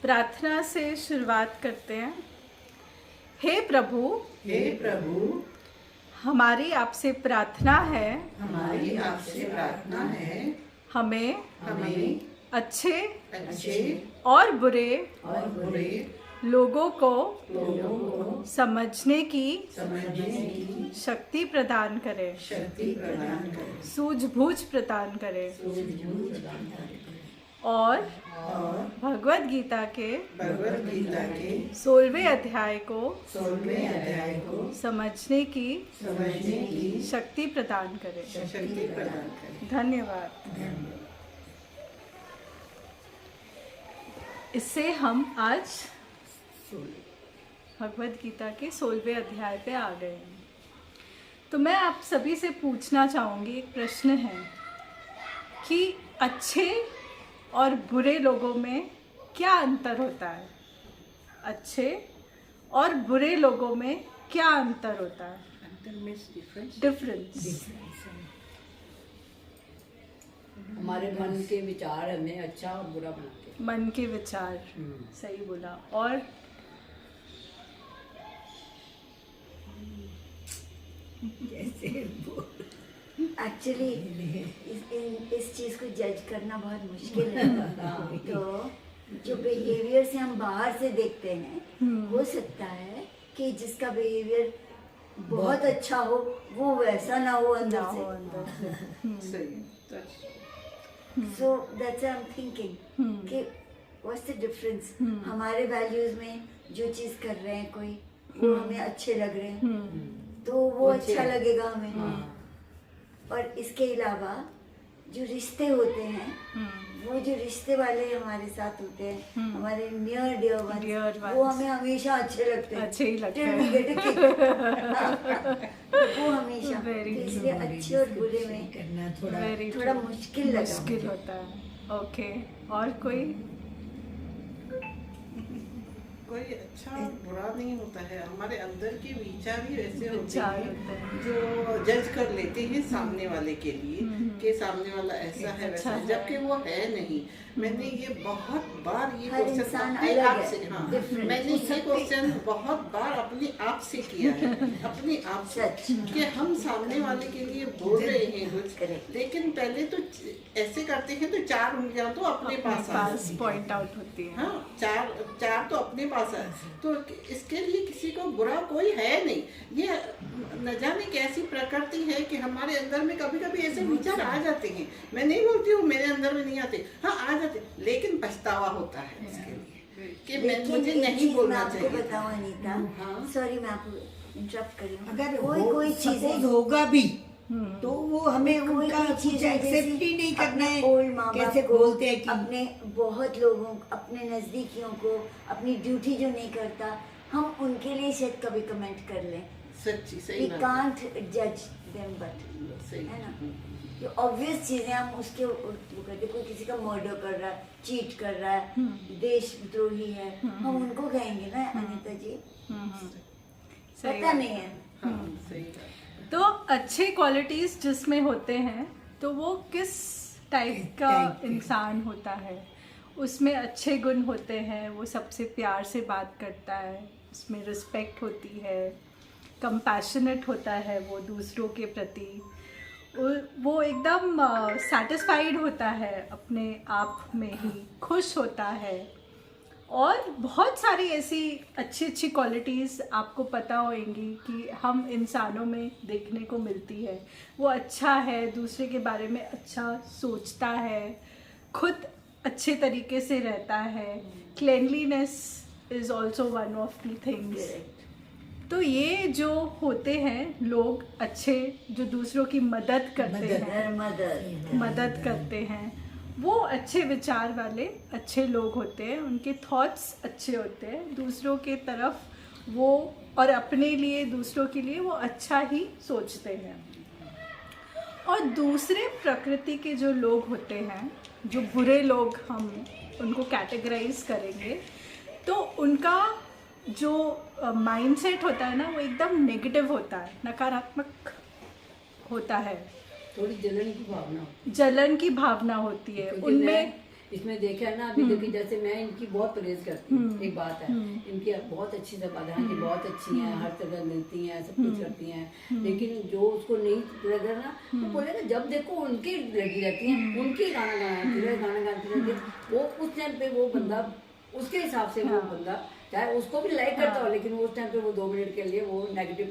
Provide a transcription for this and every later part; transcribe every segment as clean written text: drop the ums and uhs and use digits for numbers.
प्रार्थना से शुरुआत करते हैं। हे प्रभु, हमारी आपसे प्रार्थना है, हमें अच्छे और बुरे लोगों को समझने की शक्ति प्रदान करे, सूझबूझ प्रदान करे और भगवद गीता के 16वें अध्याय को समझने की शक्ति प्रदान करे। धन्यवाद। इससे हम आज भगवद गीता के 16वें अध्याय पे आ गए हैं। तो मैं आप सभी से पूछना चाहूँगी, एक प्रश्न है कि अच्छे और बुरे लोगों में क्या अंतर होता है? अच्छे और बुरे लोगों में क्या अंतर होता है? डिफरेंस हमारे मन के विचार हमें अच्छा और बुरा बनाते हैं। मन के विचार, सही बोला। और एक्चुअली इस चीज़ को जज करना बहुत मुश्किल है। तो जो बिहेवियर से हम बाहर से देखते हैं, हो सकता है कि जिसका बिहेवियर बहुत अच्छा हो वो वैसा ना हो अंदर से। So that's I am thinking कि व्हाट्स द डिफरेंस। हमारे वैल्यूज में जो चीज़ कर रहे हैं कोई, वो हमें अच्छे लग रहे हैं तो वो अच्छा लगेगा हमें। और इसके अलावा जो रिश्ते होते हैं, वो जो रिश्ते वाले हमारे साथ होते हैं, हमारे नियर डियर वंस, वो हमें हमेशा अच्छे लगते हैं, अच्छे ही लगते हैं। वो हमेशा, तो इसलिए अच्छे और बुरे में करना थोड़ा मुश्किल होता है। ओके, और कोई अच्छा और बुरा नहीं होता है। हमारे अंदर के विचार ही वैसे होते हैं जो जज कर लेते हैं सामने वाले के लिए कि सामने वाला ऐसा है वैसा है, जबकि वो है नहीं। मैंने ये बहुत बार ये क्वेश्चन अपने आप से, मैंने ये क्वेश्चन बहुत बार अपने आप से किया है, अपने आप से, कि हम सामने वाले के लिए बोल रहे हैं कुछ, लेकिन पहले तो ऐसे करते हैं तो 4 उंगलियां तो अपने पास पॉइंट आउट होती है। हाँ, चार तो अपने पास है। तो इसके लिए किसी को बुरा कोई है नहीं। ये न जाने कैसी प्रकृति है कि हमारे अंदर में कभी कभी ऐसे विचार आ जाते हैं। मैं नहीं बोलती हूँ मेरे अंदर में नहीं आते, हाँ आ जाते, लेकिन पछतावा होता है इसके लिए कि मुझे नहीं बोलना चाहिए। बताओ अनीता, सॉरी मैं आपको इंटरप्ट कर रही हूँ। अगर कोई चीज होगा भी तो वो हमें उनका कुछ एक्सेप्ट ही नहीं करना है। कैसे बोलते हैं कि अपने बहुत लोगों, अपने नजदीकियों को अपनी ड्यूटी जो नहीं करता, हम उनके लिए शायद कभी कमेंट कर लें। सच्ची सही We can't judge them, but है ना, जो ऑब्वियस चीजें हम उसके वो करते। कोई किसी का मर्डर कर रहा है, चीट कर रहा है, देशद्रोही है, हम उनको कहेंगे ना अनीता जी? पता नहीं है। सही बात। तो अच्छे क्वालिटीज जिसमें होते हैं तो वो किस टाइप का इंसान होता है? उसमें अच्छे गुण होते हैं, वो सबसे प्यार से बात करता है, उसमें रिस्पेक्ट होती है, कंपैशनेट होता है वो दूसरों के प्रति, वो एकदम सैटिस्फाइड होता है अपने आप में ही, खुश होता है, और बहुत सारी ऐसी अच्छी अच्छी क्वालिटीज़ आपको पता होंगी कि हम इंसानों में देखने को मिलती है। वो अच्छा है, दूसरे के बारे में अच्छा सोचता है, खुद अच्छे तरीके से रहता है, cleanliness is also one of the things. तो ये जो होते हैं लोग अच्छे, जो दूसरों की मदद करते हैं, वो अच्छे विचार वाले अच्छे लोग होते हैं। उनके थॉट्स अच्छे होते हैं दूसरों के तरफ, वो और अपने लिए, दूसरों के लिए वो अच्छा ही सोचते हैं। और दूसरे प्रकृति के जो लोग होते हैं, जो बुरे लोग हम उनको कैटेगराइज करेंगे, तो उनका जो माइंडसेट होता है ना, वो एकदम नेगेटिव होता है, नकारात्मक होता है। थोड़ी जलन की भावना होती है। उनमें इसमें देखा है ना अभी देखिए, जैसे मैं इनकी बहुत प्रेज करती हूँ, एक बात है इनकी बहुत अच्छी जबान है, बहुत अच्छी है, हर तरह मिलती हैं, सब कुछ करती हैं, लेकिन जो उसको नहीं लग रहा ना तो बोलेगा जब देखो उनकी लगी रहती है, उनकी गाना गाती रहती है, वो उस टाइम पे वो बंदा उसके हिसाब से वो बंदा चाहे उसको भी लाइक करता हो, लेकिन उस टाइम पे वो 2 मिनट के लिए वो नेगेटिव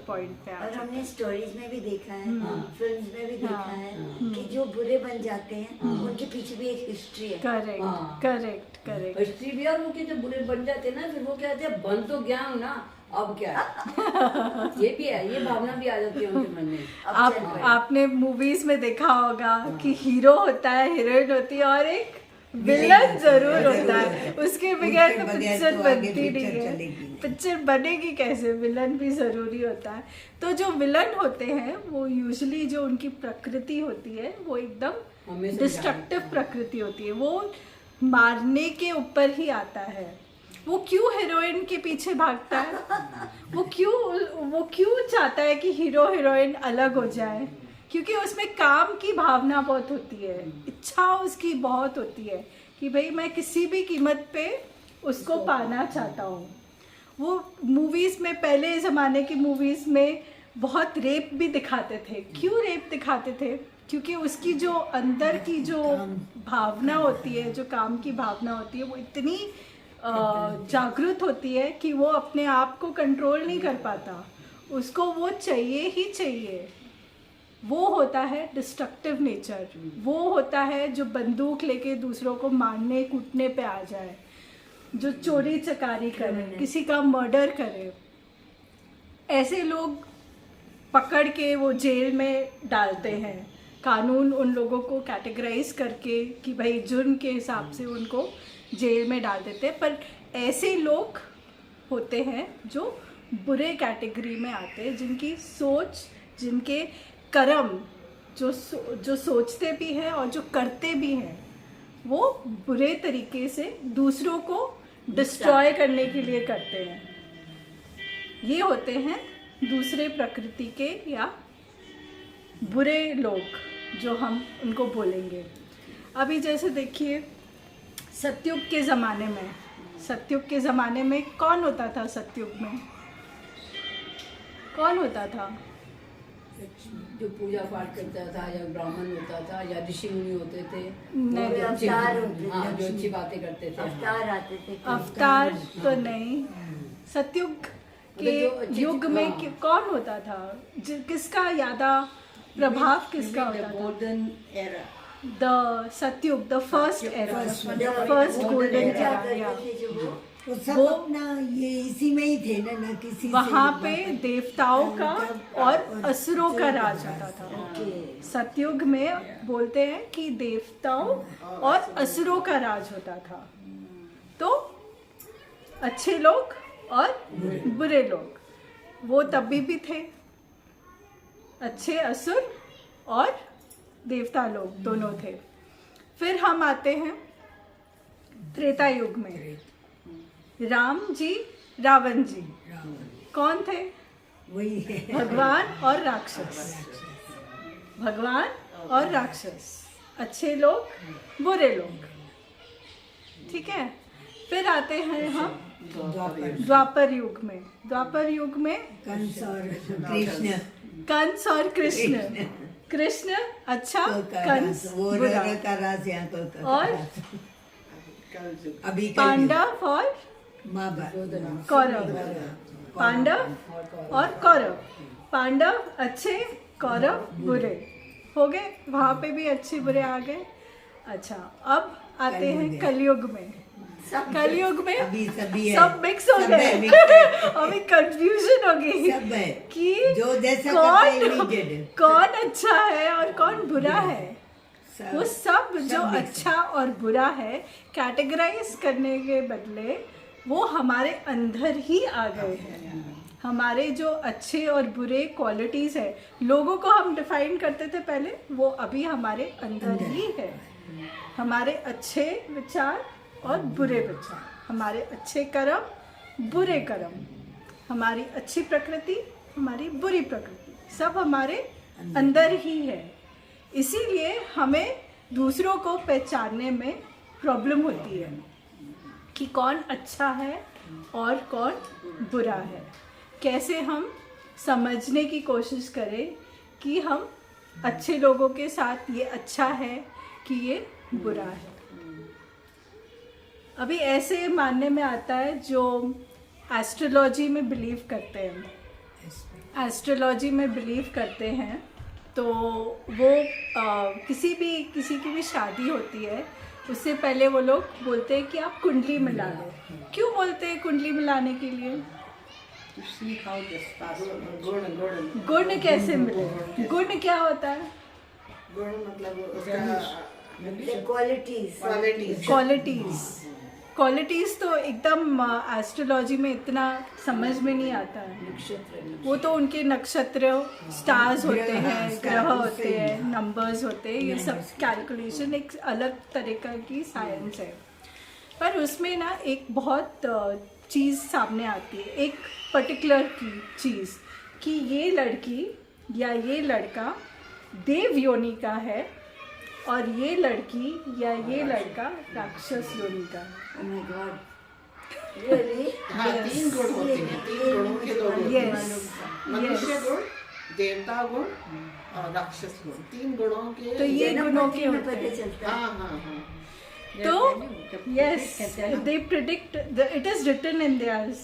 पॉइंट पे और हमने स्टोरीज में भी देखा है, फिल्म्स में भी देखा है कि जो बुरे बन जाते हैं उनके पीछे भी एक हिस्ट्री है। करेक्ट हिस्ट्री भी। और वो कि जब बुरे बन जाते हैं ना फिर वो कहते हैं बन तो गया हूँ ना, अब क्या है ये भी है, ये भावना भी आ जाती है उनके मन में। आपने मूवीज में देखा होगा कि हीरो होता है, हीरोइन होती है और एक विलन जरूर होता है, उसके बगैर तो पिक्चर बनती नहीं है, पिक्चर बनेगी कैसे, विलन भी जरूरी होता है। तो जो विलन होते हैं वो यूजुअली जो उनकी प्रकृति होती है वो एकदम डिस्ट्रक्टिव प्रकृति होती है, वो मारने के ऊपर ही आता है। वो क्यों हीरोइन के पीछे भागता है, वो क्यों चाहता है कि हीरो हीरोइन अलग हो जाए, क्योंकि उसमें काम की भावना बहुत होती है, इच्छा उसकी बहुत होती है कि भाई मैं किसी भी कीमत पे उसको पाना चाहता हूँ। वो मूवीज़ में, पहले ज़माने की मूवीज़ में बहुत रेप भी दिखाते थे। क्यों रेप दिखाते थे? क्योंकि उसकी जो अंदर की जो भावना होती है, जो काम की भावना होती है, वो इतनी जागृत होती है कि वो अपने आप को कंट्रोल नहीं कर पाता, उसको वो चाहिए ही चाहिए। वो होता है डिस्ट्रक्टिव नेचर, वो होता है जो बंदूक लेके दूसरों को मारने कूटने पे आ जाए, जो चोरी चकारी करे, किसी का मर्डर करे। ऐसे लोग पकड़ के वो जेल में डालते हैं, कानून उन लोगों को कैटेगराइज करके कि भाई जुर्म के हिसाब से उनको जेल में डाल देते हैं। पर ऐसे लोग होते हैं जो बुरे कैटेगरी में आते हैं, जिनकी सोच, जिनके कर्म, जो सोचते भी हैं और जो करते भी हैं, वो बुरे तरीके से दूसरों को डिस्ट्रॉय करने के लिए करते हैं। ये होते हैं दूसरे प्रकृति के या बुरे लोग, जो हम उनको बोलेंगे। अभी जैसे देखिए सतयुग के ज़माने में कौन होता था? सतयुग में कौन होता था? जो पूजा पाठ करता था, या ब्राह्मण होता था, या ऋषि मुनि होते थे, अवतार होते थे, जो अच्छी बातें करते थे, अवतार आते थे। अवतार तो नहीं, सतयुग के युग में कौन होता था? किसका ज़्यादा प्रभाव किसका होता था? गोल्डन एरा, द सतयुग, the first era, first golden era. वो सब अपना ये इसी में ही थे ना किसी वहाँ पे देवताओं का और असुरों का राज होता था। सतयुग में बोलते हैं कि देवताओं और असुरों का राज होता था। तो अच्छे लोग और बुरे लोग, वो तभी भी थे, अच्छे असुर और देवता लोग दोनों थे। फिर हम आते हैं त्रेता युग में। राम जी, रावण जी कौन थे? वही है, भगवान और राक्षस, भगवान और राक्षस, अच्छे लोग, बुरे लोग, ठीक है। फिर आते हैं हम द्वापर युग में। द्वापर युग में कंस और कृष्ण, कृष्ण अच्छा, कंस बुरा, और अभी पांडव और कौरव, पांडव और कौरव, पांडव अच्छे, कौरव बुरे हो गए। वहाँ पे भी अच्छे बुरे आ गए। अच्छा, अब आते हैं कलयुग में। कलयुग में सब मिक्स हो गए, अभी कंफ्यूजन हो गई कि जो जैसा कौन अच्छा है और कौन बुरा है। वो सब जो अच्छा और बुरा है कैटेगराइज करने के बदले वो हमारे अंदर ही आ गए हैं। हमारे जो अच्छे और बुरे क्वालिटीज़ है, लोगों को हम डिफाइन करते थे पहले, वो अभी हमारे अंदर ही है। हमारे अच्छे विचार और बुरे विचार, हमारे अच्छे कर्म, बुरे कर्म, हमारी अच्छी प्रकृति, हमारी बुरी प्रकृति, सब हमारे अंदर ही है। इसीलिए हमें दूसरों को पहचानने में प्रॉब्लम होती है कि कौन अच्छा है और कौन बुरा है। कैसे हम समझने की कोशिश करें कि हम अच्छे लोगों के साथ ये अच्छा है कि ये बुरा है। अभी ऐसे मानने में आता है जो एस्ट्रोलॉजी में बिलीव करते हैं, एस्ट्रोलॉजी में बिलीव करते हैं, तो वो किसी की भी शादी होती है उससे पहले वो लोग बोलते हैं कि आप कुंडली मिला लो। क्यों बोलते हैं कुंडली मिलाने के लिए? गुण कैसे मिले? गुण क्या होता है? गुण मतलब उसका क्वालिटीज तो एकदम एस्ट्रोलॉजी में इतना समझ में नहीं आता है। वो तो उनके नक्षत्र, स्टार्स होते हैं, ग्रह होते हैं, नंबर्स होते हैं, ये सब कैलकुलेशन एक अलग तरीका की साइंस है। पर उसमें ना एक बहुत चीज़ सामने आती है, एक पर्टिकुलर की चीज़ कि ये लड़की या ये लड़का देव योनि का है और ये लड़की या ये लड़का राक्षस योनि का है। Oh my God. Really? हाँ, 3 गुण होते हैं, 3 गुणों के 2 गुण। Yes. मनुष्य गुण, देवता गुण और राक्षस गुण, 3 गुणों के। तो ये गुणों के में होते पता हैं। चलता है। हाँ। तो yes, they predict. It is written in theirs,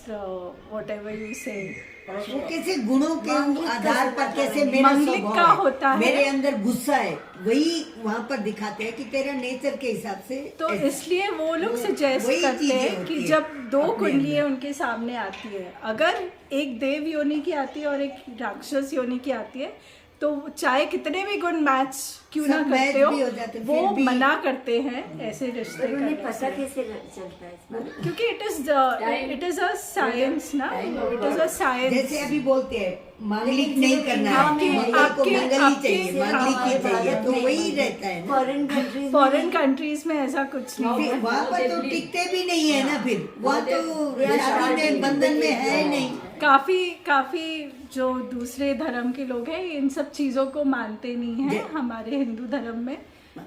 whatever you say. वो कैसे गुणों के आधार पर कैसे मेरा मंगलिक का स्वभाव होता है। मेरे अंदर गुस्सा है, वही वहाँ पर दिखाते हैं कि तेरा नेचर के हिसाब से तो ऐसा। इसलिए वो लोग सजेस्ट वही करते चीजें हैं होती कि है जब 2 अपने कुंडलियाँ अंदर। उनके सामने आती है, अगर एक देव योनि की आती है और एक राक्षस योनि की आती है, तो चाहे कितने भी गुण मैच क्यों ना सब मैच करते भी हो हो, जाते, वो फिर भी- मना करते हैं ऐसे रिश्ते पर उन्हें करने पता से। कैसे चलता है इस बारे में? क्योंकि इट इज अ साइंस ना, इट इज अ साइंस। जैसे अभी बोलते हैं मांगलिक नहीं करना है, आपके- मंगल को आपके- मंगल ही आपके- चाहिए, मांगलिक ही चाहिए, तो वही रहता है ना। फॉरेन कंट्रीज फॉरेन कंट्रीज में ऐसा कुछ नहीं है। फिर वहाँ पर तो टिकते भी नहीं है ना, फिर वहाँ तो शादी में बंधन में है नहीं। काफी जो दूसरे धर्म के लोग हैं इन सब चीजों को मानते नहीं हैं। हमारे हिंदू धर्म में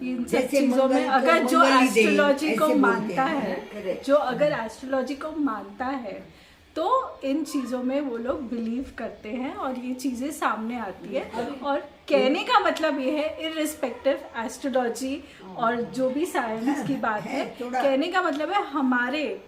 इन सब जैसे चीजों में मंगल को अगर जो मंगल ही दें, एस्ट्रोलॉजी को ऐसे बोलते मानता हैं। है, Correct. जो अगर एस्ट्रोलॉजी को मानता है तो इन चीज़ों में वो लोग बिलीव करते हैं और ये चीज़ें सामने आती है। और कहने का मतलब ये है, इररिस्पेक्टिव एस्ट्रोलॉजी और जो भी साइंस की बात है, थोड़ा- कहने का मतलब है हमारे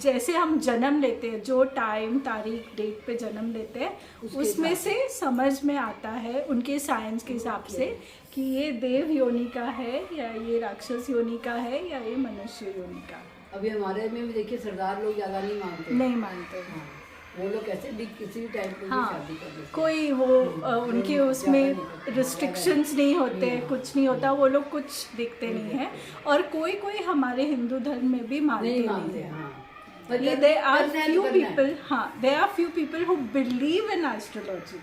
जैसे हम जन्म लेते हैं, जो टाइम तारीख डेट पे जन्म लेते हैं, उसमें से समझ में आता है उनके साइंस के हिसाब से कि ये देव योनि का है या ये राक्षस योनि का है या ये मनुष्य योनि का। अभी हमारे में भी देखिए सरदार लोग ज्यादा नहीं मानते। नहीं मानते हैं। हाँ, वो लोग कैसे भी किसी भी टाइम पे भी हाँ, शादी कर देते कोई वो उनके उसमें रिस्ट्रिक्शंस नहीं होते, कुछ नहीं होता, वो लोग कुछ देखते नहीं है। और कोई कोई हमारे हिंदू धर्म में भी मानते नहीं नहीं मानते। है। हाँ, ये there are करना है तो few करना है। people, हाँ, there are few people who believe in astrology.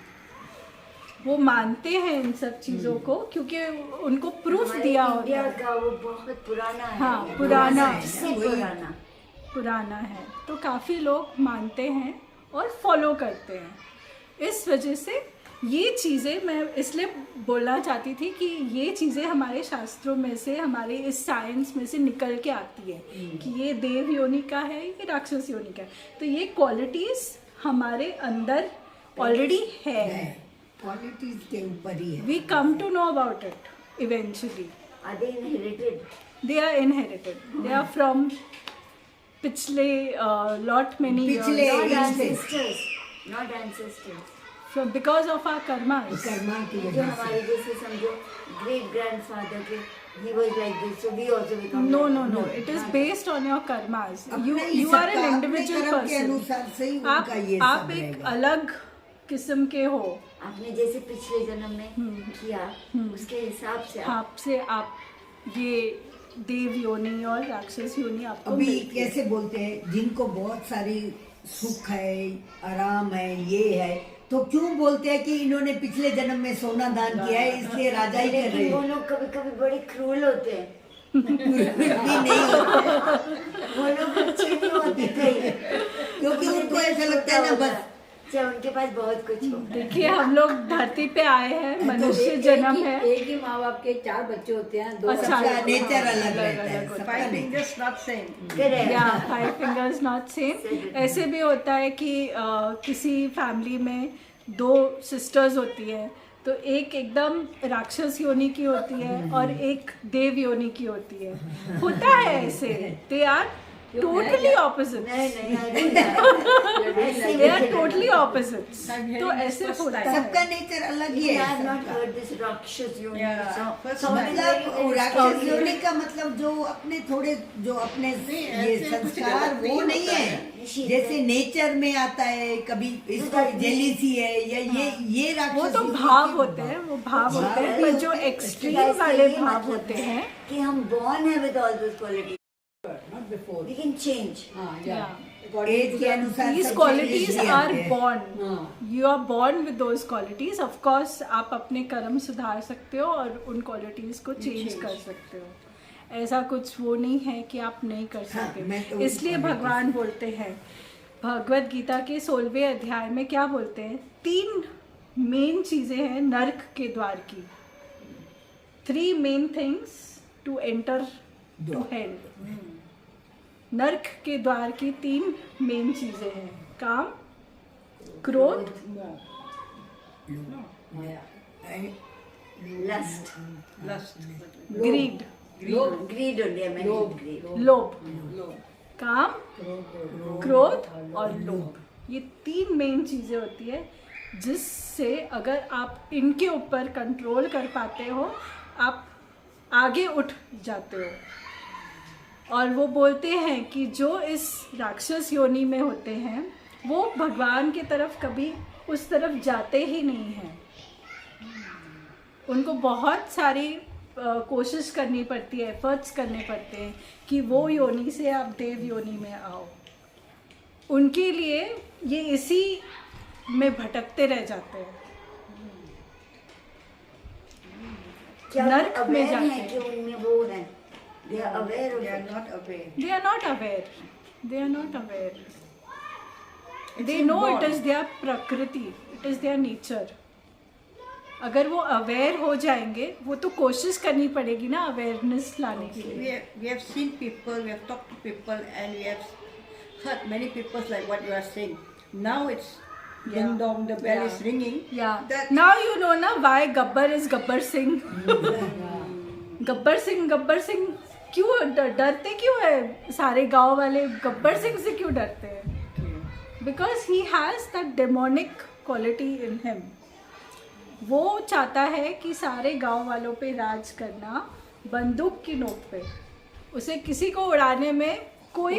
वो मानते हैं इन सब चीजों को क्योंकि उनको प्रूफ हमारे दिया होता इंडिया है। का वो बहुत पुराना है। हाँ, पुराना है, सबसे पुराना। पुराना है, तो काफ़ी लोग मानते हैं और फॉलो करते हैं। इस वजह से ये चीज़ें मैं इसलिए बोलना चाहती थी कि ये चीज़ें हमारे शास्त्रों में से, हमारे इस साइंस में से निकल के आती है कि ये देव योनि का है, ये राक्षस योनि का है। तो ये क्वालिटीज़ हमारे अंदर ऑलरेडी है। क्वालिटीज के ऊपर ही है। We come to know about it eventually. Are they inherited? They are inherited. They are from पिछले lot many पिछले years. Not Ancestors. ancestors. Not ancestors. From because of our karmas. Karma की जो वजह से। हमारे जैसे समझो great grandfather के he was like this, so we also become No, like no, no. that. It is हाँ। based on your karmas. You अपने ही you are सबका, an अपने individual कर्म के person. अनुसार से ही उनका ये आप सब एक रहेगा। अलग किस्म के हो। आपने जैसे पिछले जन्म में किया उसके हिसाब से आप आपसे आप ये देव योनि और राक्षस योनि आपको अभी मिलती है। कैसे बोलते हैं जिनको बहुत सारी सुख है, आराम है, ये है, तो क्यों बोलते हैं कि इन्होंने पिछले जन्म में सोना दान किया है इसलिए राजा ही कर रहे लेकिन वो हैं। लोग कभी कभी बड़े क्रूल होते हैं। भी नहीं होते, वो लोग अच्छे नहीं होते कहीं। क्योंकि उनको ऐसा लगता है ना, बस चाहे उनके पास बहुत कुछ हो। देखिए हम लोग धरती पे आए हैं, मनुष्य जन्म है। एक ही माँ बाप के 4 बच्चे होते हैं, 2 अच्छा, नेचर अलग अलग रहता है, अलग होता सबका Five नहीं। fingers not same. Correct. या 5 फिंगर्स नॉट सेम। ऐसे भी होता है कि किसी फैमिली में 2 सिस्टर्स होती है, तो एक एकदम राक्षस योनि की होती है और एक देव योनि की होती है। होता है ऐसे, दे आर टोटली ऑपोजिट, नहीं दे आर टोटली ऑपोजिट। तो ऐसे होता है। सबका नेचर अलग ही I है have not सबका। heard this Rakshas Yoni. Yeah. So, First someone is very, मतलब very राक्षस strong. योनि का मतलब जो अपने थोड़े जो अपने नहीं, ये ऐसे कुछ संस्कार गलत नहीं वो नहीं होता है। है। जैसे नेचर में आता है, कभी इसको जेलिसी है या ये राक्षस वो तो योनि भाव के- होते हैं, वो भाव होते हैं, भाव पर भी जो होते हैं। एक्सट्रीम Guys, वाले ये भाव मतलब होते है हैं। कि हम born है with all those qualities. not before. We can change. हाँ, Yeah. According एज to के the- अनुसार These सब qualities changes are आते हैं। born. हाँ। You are born with those qualities. Of course, आप अपने कर्म सुधार सकते हो और उन qualities को चेंज कर सकते हो। ऐसा कुछ वो नहीं है कि आप नहीं कर हाँ, सकते। मैं तो इसलिए भगवान बोलते हैं भगवत गीता के 16वें अध्याय में क्या बोलते हैं, 3 मेन चीजें हैं नर्क के द्वार की। 3 main things to enter to hell. नर्क के द्वार की 3 मेन चीजें हैं, काम, क्रोध, Lust. Lust. Greed, Greed only. I mentioned greed. लोभ। Low. काम, क्रोध और लोभ, ये 3 मेन चीजें होती है जिससे अगर आप इनके ऊपर कंट्रोल कर पाते हो, आप आगे उठ जाते हो। और वो बोलते हैं कि जो इस राक्षस योनि में होते हैं वो भगवान की तरफ कभी उस तरफ जाते ही नहीं हैं। उनको बहुत सारी कोशिश करनी पड़ती है, एफर्ट्स करने पड़ते हैं कि वो योनि से आप देव योनि में आओ। उनके लिए ये इसी में भटकते रह जाते हैं। क्या नर्क वो में aware जाते हैं हैं। कि उनमें वो है? They are aware of They are it. not aware. They are not aware. They are not aware. It's They know it inborn. is their प्रकृति, it is their nature. अगर वो अवेयर हो जाएंगे, वो तो कोशिश करनी पड़ेगी ना अवेयरनेस लाने के लिए। We have seen people, we have talked to people, and we have heard many people like what you are saying. Now it's ding dong, the bell is ringing. Yeah. That- Now you know ना why Gabbar is Gabbar Singh. Gabbar Singh क्यों डरते क्यों है सारे गांव वाले? गब्बर सिंह से क्यों डरते हैं? Because he has that demonic quality in him. वो चाहता है कि सारे गांव वालों पे राज करना बंदूक की नोक पे। उसे किसी को उड़ाने में कोई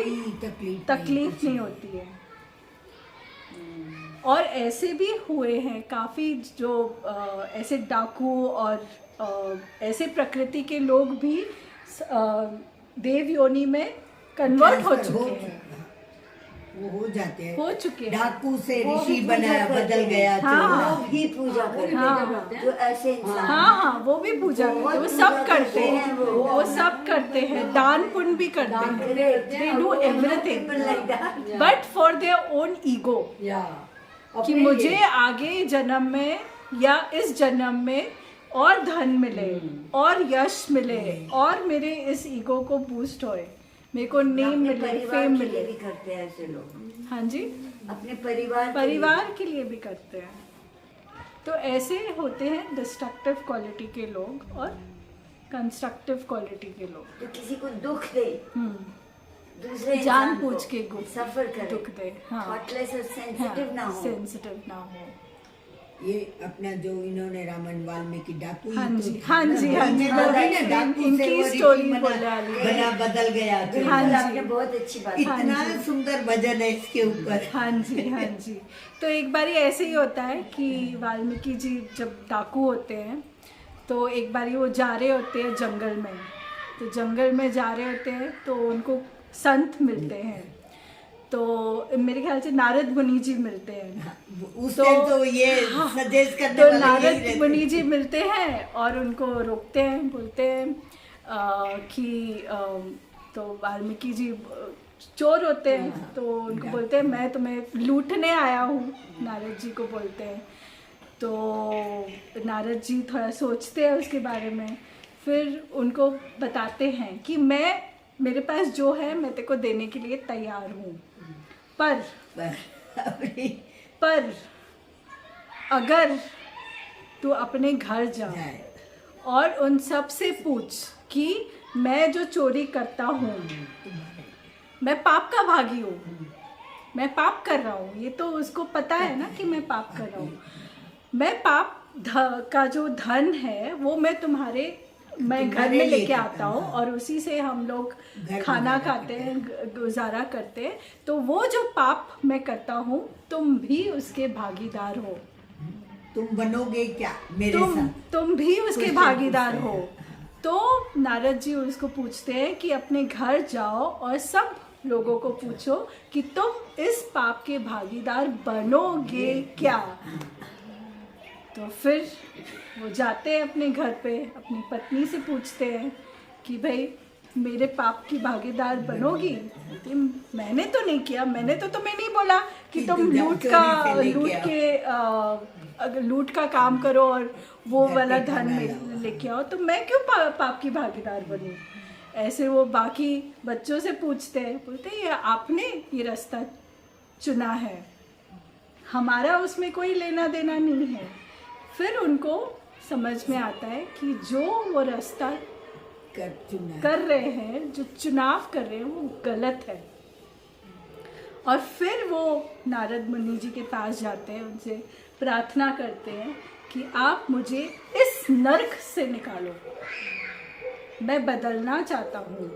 तकलीफ नहीं होती है। और ऐसे भी हुए हैं काफ़ी जो ऐसे डाकू और ऐसे प्रकृति के लोग भी देव योनि में कन्वर्ट हो चुके हैं, वो हो जाते हैं। हो चुके हैं। डाकू से वो ऋषि भी बना पूजा करते बदल हैं। गया तो हाँ। वो भी पूजा करते हाँ। हैं जो ऐसे इंसान हाँ, वो भी पूजा करते हैं, वो सब करते हैं, वो सब करते हैं, दान पुण्य भी करते हैं, they do everything like that. But for their own ego, कि मुझे आगे जन्म में या इस जन्म में और धन मिले और यश मिले और मेरे इस ईगो को बूस्ट होए, मेरे को नेम अपने मिले, परिवार फेम के लिए मिले। भी करते हैं ऐसे लोग, हाँ जी, अपने परिवार के परिवार के लिए भी करते हैं। तो ऐसे होते हैं डिस्ट्रक्टिव क्वालिटी के लोग और कंस्ट्रक्टिव क्वालिटी के लोग। लिए। तो किसी को दुख दे, दूसरे जान इंसान को पूछ के सफर करे, दुख दे, हाँ, थॉटलेस और सेंसिटिव ना हो। सेंसिटिव ना हो। ये अपना जो इन्होंने रामायण वाल्मीकि डाकू ही हाँ तो जी, था हाँ ना, जी, वही हाँ जी, मैं बोल रही ना, वही डाकू से इनकी वो ऋषि स्टोरी बना बोलने वाली है। बना बदल गया तो हाँ जी। आपने बहुत अच्छी बात हाँ इतना जी। सुंदर भजन है इसके ऊपर। हाँ जी, हाँ जी। तो एक बारी ऐसे ही होता है कि वाल्मीकि जी जब डाकू होते हैं तो एक बारी वो जा रहे होते हैं जंगल में, तो जंगल में जा रहे होते हैं तो उनको संत मिलते हैं, तो मेरे ख्याल से नारद मुनि जी मिलते हैं। उस तो- टाइम तो ये सजेस्ट करने तो वाले यही नारद रहते मुनि जी मिलते हैं और उनको रोकते हैं, बोलते हैं कि तो वाल्मीकि जी चोर होते हैं तो उनको बोलते हैं मैं तुम्हें लूटने आया हूँ, नारद जी को बोलते हैं। तो नारद जी थोड़ा सोचते हैं उसके बारे में, फिर उनको बताते हैं कि मेरे पास जो है मैं तेरे को देने के लिए तैयार हूँ, पर अगर तू अपने घर जा और उन सब से पूछ कि मैं जो चोरी करता हूँ मैं पाप का भागी हूँ, मैं पाप कर रहा हूँ, ये तो उसको पता है ना कि मैं पाप कर रहा हूँ। मैं पाप का जो धन है वो मैं घर में लेके आता हूँ और उसी से हम लोग खाना खाते हैं, गुजारा करते हैं। तो वो जो पाप मैं करता हूँ तुम भी उसके भागीदार हो, तुम बनोगे क्या मेरे साथ? तुम भी उसके भागीदार हो। तो नारद जी उसको पूछते हैं कि अपने घर जाओ और सब लोगों को पूछो कि तुम इस पाप के भागीदार बनोगे क्या। तो फिर वो जाते हैं अपने घर पे, अपनी पत्नी से पूछते हैं कि भाई मेरे पाप की भागीदार बनोगी? मैंने तो नहीं किया, मैंने तो तुम्हें नहीं बोला कि तुम लूट का काम करो और वो वाला धन में लेके आओ, तो मैं क्यों पाप की भागीदार बनूं? ऐसे वो बाकी बच्चों से पूछते हैं, बोलते हैं ये आपने ये रास्ता चुना है, हमारा उसमें कोई लेना देना नहीं है। फिर उनको समझ में आता है कि जो वो रास्ता कर रहे हैं, जो चुनाव कर रहे हैं वो गलत है। और फिर वो नारद मुनि जी के पास जाते हैं, उनसे प्रार्थना करते हैं कि आप मुझे इस नरक से निकालो, मैं बदलना चाहता हूँ।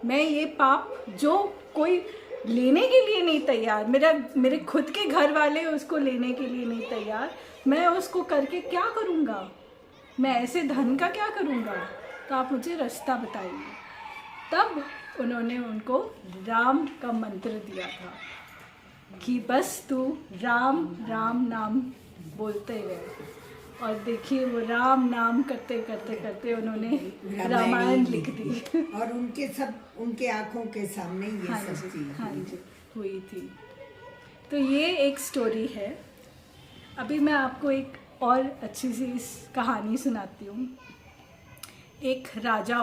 मैं ये पाप जो कोई लेने के लिए नहीं तैयार, मेरे खुद के घर वाले उसको लेने के लिए नहीं तैयार, मैं उसको करके क्या करूँगा? मैं ऐसे धन का क्या करूँगा? तो आप मुझे रास्ता बताइए। तब उन्होंने उनको राम का मंत्र दिया था कि बस तू राम राम नाम बोलते रहे। और देखिए वो राम नाम करते करते करते उन्होंने रामायण लिख दी। और उनके आंखों के सामने ये हाँ सब जी, चीज़ हाँ जी हुई थी। तो ये एक स्टोरी है। अभी मैं आपको एक और अच्छी सी कहानी सुनाती हूँ। एक राजा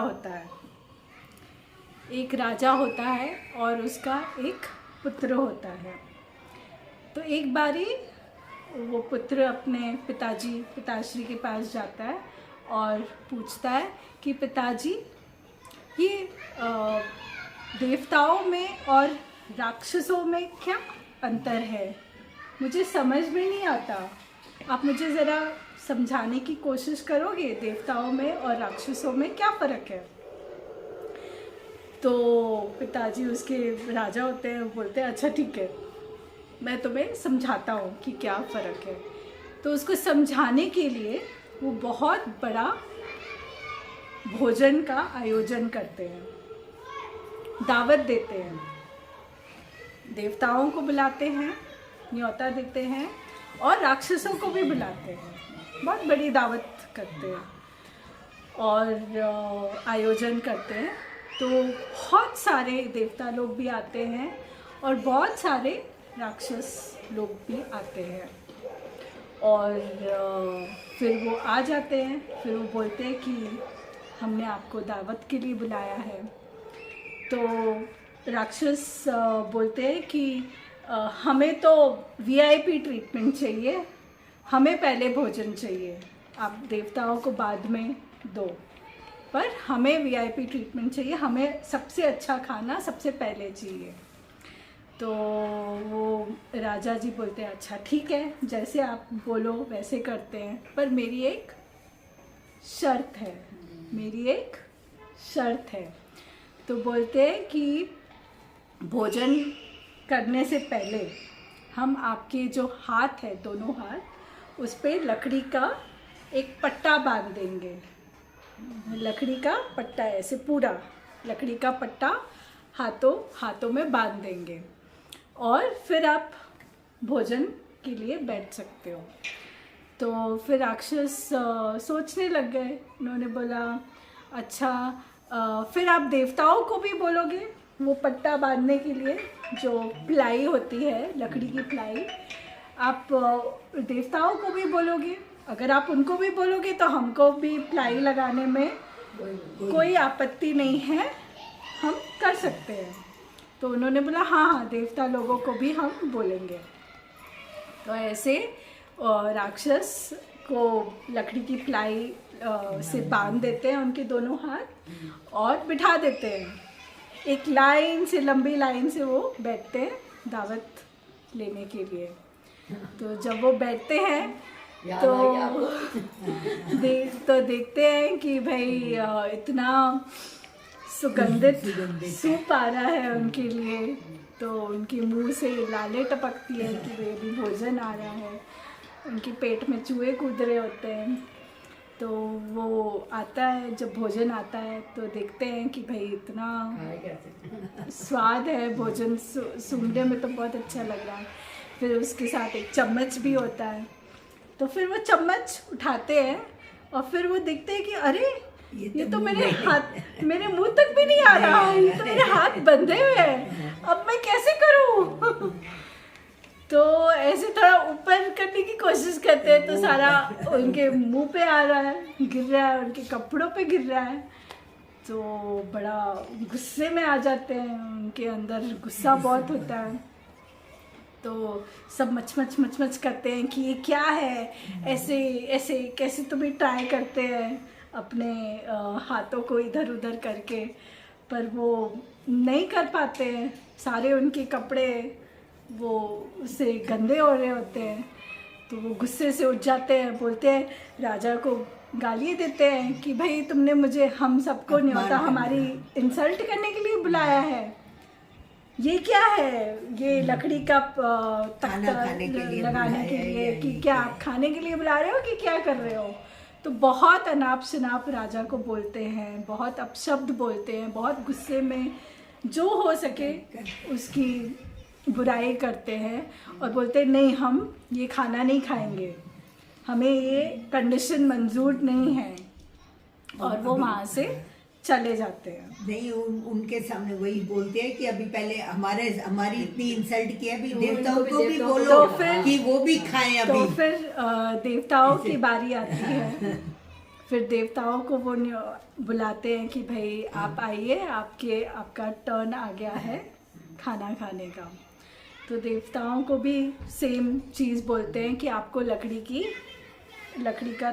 होता है और उसका एक पुत्र होता है। तो एक बारी वो पुत्र अपने पिताश्री के पास जाता है और पूछता है कि पिताजी ये देवताओं में और राक्षसों में क्या अंतर है? मुझे समझ में नहीं आता, आप मुझे ज़रा समझाने की कोशिश करोगे देवताओं में और राक्षसों में क्या फ़र्क है? तो पिताजी उसके राजा होते हैं, बोलते हैं अच्छा ठीक है, मैं तुम्हें समझाता हूँ कि क्या फ़र्क है। तो उसको समझाने के लिए वो बहुत बड़ा भोजन का आयोजन करते हैं, दावत देते हैं, देवताओं को बुलाते हैं, न्योता देते हैं और राक्षसों को भी बुलाते हैं, बहुत बड़ी दावत करते हैं और आयोजन करते हैं। तो बहुत सारे देवता लोग भी आते हैं और बहुत सारे राक्षस लोग भी आते हैं। और फिर वो आ जाते हैं, फिर वो बोलते हैं कि हमने आपको दावत के लिए बुलाया है। तो राक्षस बोलते हैं कि हमें तो वीआईपी ट्रीटमेंट चाहिए, हमें पहले भोजन चाहिए, आप देवताओं को बाद में दो, पर हमें वीआईपी ट्रीटमेंट चाहिए, हमें सबसे अच्छा खाना सबसे पहले चाहिए। तो वो राजा जी बोलते हैं अच्छा ठीक है, जैसे आप बोलो वैसे करते हैं, पर मेरी एक शर्त है। तो बोलते हैं कि भोजन करने से पहले हम आपके जो हाथ है, दोनों हाथ, उस पर लकड़ी का एक पट्टा बांध देंगे, लकड़ी का पट्टा, ऐसे पूरा लकड़ी का पट्टा हाथों में बांध देंगे और फिर आप भोजन के लिए बैठ सकते हो। तो फिर राक्षस सोचने लग गए, उन्होंने बोला अच्छा फिर आप देवताओं को भी बोलोगे? वो पट्टा बांधने के लिए जो प्लाई होती है, लकड़ी की प्लाई, आप देवताओं को भी बोलोगे, अगर आप उनको भी बोलोगे तो हमको भी प्लाई लगाने में कोई आपत्ति नहीं है, हम कर सकते हैं। तो उन्होंने बोला हाँ हाँ, देवता लोगों को भी हम बोलेंगे। तो ऐसे राक्षस को लकड़ी की प्लाई से बांध देते हैं उनके दोनों हाथ और बिठा देते हैं। एक लाइन से, लंबी लाइन से वो बैठते हैं दावत लेने के लिए। तो जब वो बैठते हैं तो देखते हैं कि भाई इतना सुगंधित सूप आ रहा है उनके लिए, तो उनके मुंह से लालें टपकती है कि भाई अभी भोजन आ रहा है। उनके पेट में चूहे कूद रहे होते हैं। तो वो आता है, जब भोजन आता है तो देखते हैं कि भाई इतना स्वाद है भोजन, सूंघने में तो बहुत अच्छा लग रहा है। फिर उसके साथ एक चम्मच भी होता है। तो फिर वो चम्मच उठाते हैं और फिर वो देखते हैं कि अरे ये तो मेरे हाथ, मेरे मुंह तक भी नहीं आ रहा, ये तो मेरे हाथ बंधे हुए हैं, अब मैं कैसे करूं? तो ऐसे थोड़ा ऊपर करने की कोशिश करते हैं तो सारा उनके मुंह पे आ रहा है, गिर रहा है, उनके कपड़ों पे गिर रहा है। तो बड़ा गुस्से में आ जाते हैं, उनके अंदर गुस्सा बहुत होता है। तो सब मच करते हैं कि ये क्या है, ऐसे ऐसे कैसे तुम्हें ट्राई करते हैं अपने हाथों को इधर उधर करके, पर वो नहीं कर पाते हैं। सारे उनके कपड़े वो उससे गंदे हो रहे होते हैं। तो वो गुस्से से उठ जाते हैं, बोलते हैं, राजा को गाली देते हैं कि भाई तुमने मुझे, हम सबको न्योता हमारी इंसल्ट करने के लिए बुलाया है, ये क्या है, ये लकड़ी का तख्ता लगाने के लिए कि क्या आप खाने के लिए बुला रहे हो कि क्या कर रहे हो? तो बहुत अनाप शनाप राजा को बोलते हैं, बहुत अपशब्द बोलते हैं, बहुत गुस्से में जो हो सके उसकी बुराई करते हैं और बोलते हैं नहीं, हम ये खाना नहीं खाएंगे, हमें ये कंडीशन मंजूर नहीं है, और वो वहाँ से चले जाते हैं। नहीं, उनके सामने वही बोलते हैं कि अभी पहले हमारी इतनी इंसल्ट की है, अभी देवताओं को भी बोलो तो फिर कि वो भी खाएं अभी। तो फिर देवताओं की बारी आती है। फिर देवताओं को वो बुलाते हैं कि भाई आप आइए, आपका टर्न आ गया है खाना खाने का। तो देवताओं को भी सेम चीज़ बोलते हैं कि आपको लकड़ी का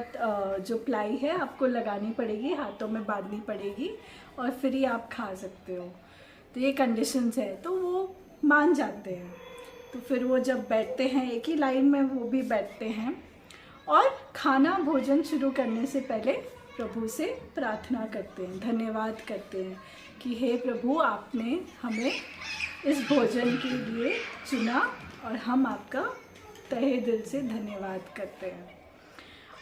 जो प्लाई है आपको लगानी पड़ेगी, हाथों में बांधनी पड़ेगी और फिर ही आप खा सकते हो। तो ये कंडीशंस है। तो वो मान जाते हैं। तो फिर वो जब बैठते हैं एक ही लाइन में, वो भी बैठते हैं और खाना भोजन शुरू करने से पहले प्रभु से प्रार्थना करते हैं, धन्यवाद करते हैं कि हे प्रभु, आपने हमें इस भोजन के लिए चुना और हम आपका तहे दिल से धन्यवाद करते हैं।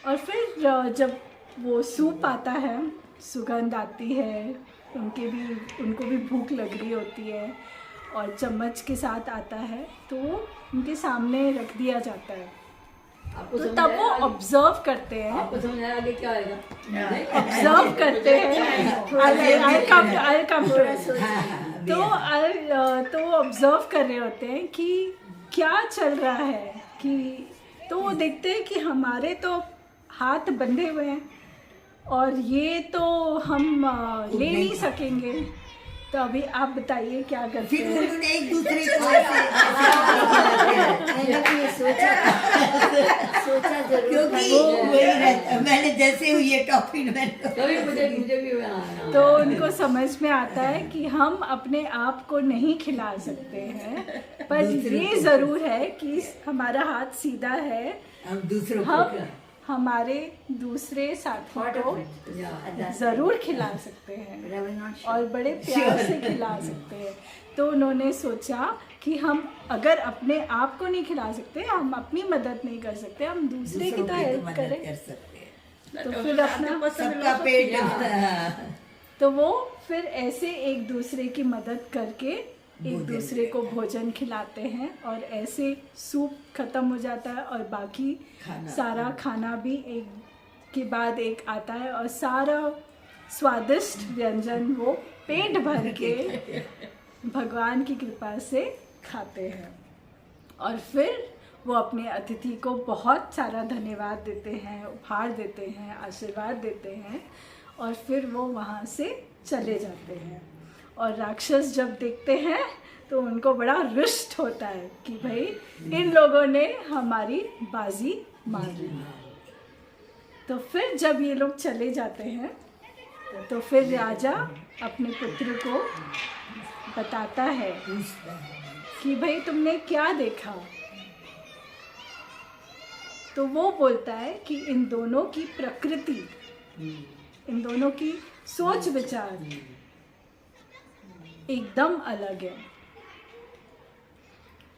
और फिर जब वो सूप आता है, सुगंध आती है, उनको भी भूख लग रही होती है और चम्मच के साथ आता है, तो उनके सामने रख दिया जाता है। तो तब वो ऑब्जर्व करते हैं, आपको समझ आया आगे क्या आएगा? ऑब्जर्व करते हैं। I'll come to it. तो ऑब्जर्व कर रहे होते हैं कि क्या चल रहा है, कि तो वो देखते हैं कि हमारे तो हाथ बंधे हुए हैं और ये तो हम ले नहीं सकेंगे। तो अभी आप बताइए क्या करते फिर हैं? उन्होंने एक दूसरे को मैंने ये सोचा जरूर क्योंकि वही रहता, मैंने जैसे हुई ये टॉपिक कभी मुझे भी तो उनको समझ में आता है कि हम अपने आप को नहीं खिला सकते हैं, पर ये ज़रूर है कि हमारा हाथ सीधा है, हम दूसरों हम को हमारे दूसरे साथी को ज़रूर खिला सकते हैं और बड़े प्यार से खिला सकते हैं। तो उन्होंने सोचा कि हम अगर अपने आप को नहीं खिला सकते, हम अपनी मदद नहीं कर सकते, हम दूसरे की तो हेल्प करें। कर सकते हैं। तो फिर अपना सबका पेट तो वो फिर ऐसे एक दूसरे की मदद करके एक दूसरे को भोजन खिलाते हैं और ऐसे सूप खत्म हो जाता है और बाकी सारा खाना भी एक के बाद एक आता है और सारा स्वादिष्ट व्यंजन वो पेट भर के भगवान की कृपा से खाते हैं। और फिर वो अपने अतिथि को बहुत सारा धन्यवाद देते हैं, उपहार देते हैं, आशीर्वाद देते हैं और फिर वो वहाँ से चले जाते हैं। और राक्षस जब देखते हैं तो उनको बड़ा रुष्ट होता है कि भाई इन लोगों ने हमारी बाजी मार ली। तो फिर जब ये लोग चले जाते हैं तो फिर राजा अपने पुत्र को बताता है कि भाई तुमने क्या देखा। तो वो बोलता है कि इन दोनों की प्रकृति, इन दोनों की सोच विचार एकदम अलग है।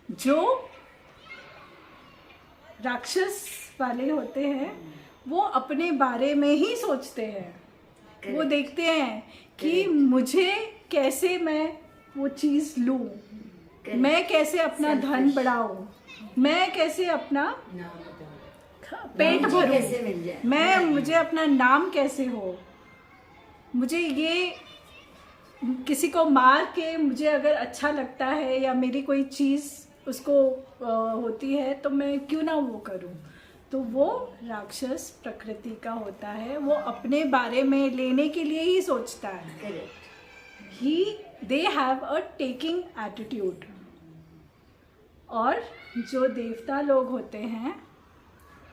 जो राक्षस वाले होते हैं वो अपने बारे में ही सोचते हैं। वो देखते हैं कि मुझे कैसे मैं वो चीज़ लूँ, मैं कैसे अपना धन बढ़ाऊँ, मैं कैसे अपना पेट भरूं, कैसे मिल जाए, मुझे अपना नाम कैसे हो, मुझे ये किसी को मार के मुझे अगर अच्छा लगता है या मेरी कोई चीज़ उसको होती है तो मैं क्यों ना वो करूं। तो वो राक्षस प्रकृति का होता है, वो अपने बारे में लेने के लिए ही सोचता है। They have a taking attitude. और जो देवता लोग होते हैं